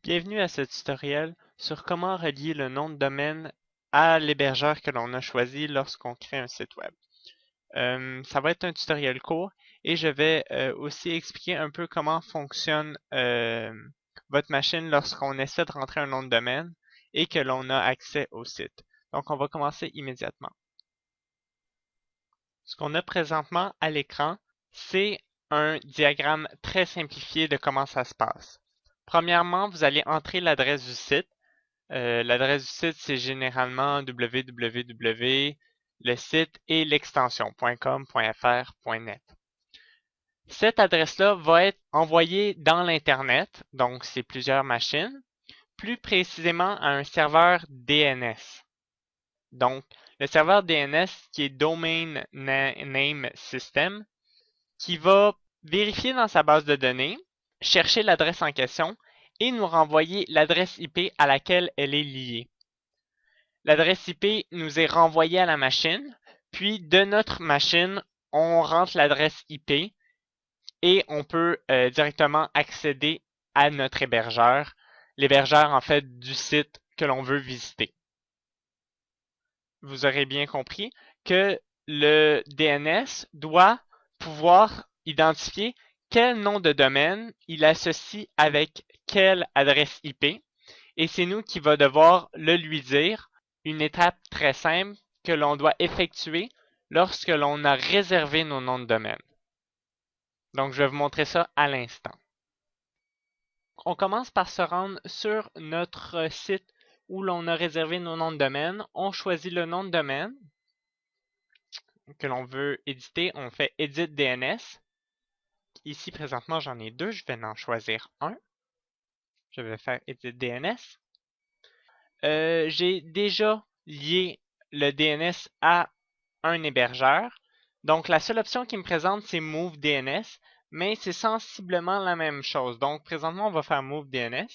Bienvenue à ce tutoriel sur comment relier le nom de domaine à l'hébergeur que l'on a choisi lorsqu'on crée un site web. Ça va être un tutoriel court et je vais aussi expliquer un peu comment fonctionne votre machine lorsqu'on essaie de rentrer un nom de domaine et que l'on a accès au site. Donc, on va commencer immédiatement. Ce qu'on a présentement à l'écran, c'est un diagramme très simplifié de comment ça se passe. Premièrement, vous allez entrer l'adresse du site. L'adresse du site, c'est généralement www, le site et l'extension .com, .fr, .net. Cette adresse-là va être envoyée dans l'Internet, donc c'est plusieurs machines, plus précisément à un serveur DNS. Donc, le serveur DNS qui est Domain Name System, qui va vérifier dans sa base de données, chercher l'adresse en question et nous renvoyer l'adresse IP à laquelle elle est liée. L'adresse IP nous est renvoyée à la machine, puis de notre machine, on rentre l'adresse IP et on peut directement accéder à notre hébergeur, l'hébergeur en fait du site que l'on veut visiter. Vous aurez bien compris que le DNS doit pouvoir identifier quel nom de domaine il associe avec quelle adresse IP et c'est nous qui va devoir le lui dire, une étape très simple que l'on doit effectuer lorsque l'on a réservé nos noms de domaine. Donc, je vais vous montrer ça à l'instant. On commence par se rendre sur notre site où l'on a réservé nos noms de domaine. On choisit le nom de domaine que l'on veut éditer. On fait Edit DNS. Ici, présentement, j'en ai deux. Je vais en choisir un. Je vais faire Edit DNS. J'ai déjà lié le DNS à un hébergeur. Donc, la seule option qui me présente, c'est Move DNS, mais c'est sensiblement la même chose. Donc, présentement, on va faire Move DNS.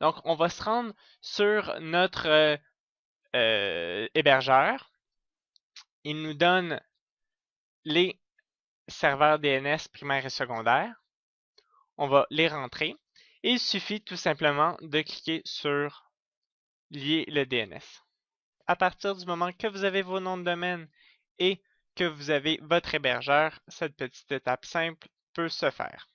Donc, on va se rendre sur notre hébergeur. Il nous donne les serveurs DNS primaires et secondaires. On va les rentrer. Et il suffit tout simplement de cliquer sur Lier le DNS. À partir du moment que vous avez vos noms de domaine et que vous avez votre hébergeur, cette petite étape simple peut se faire.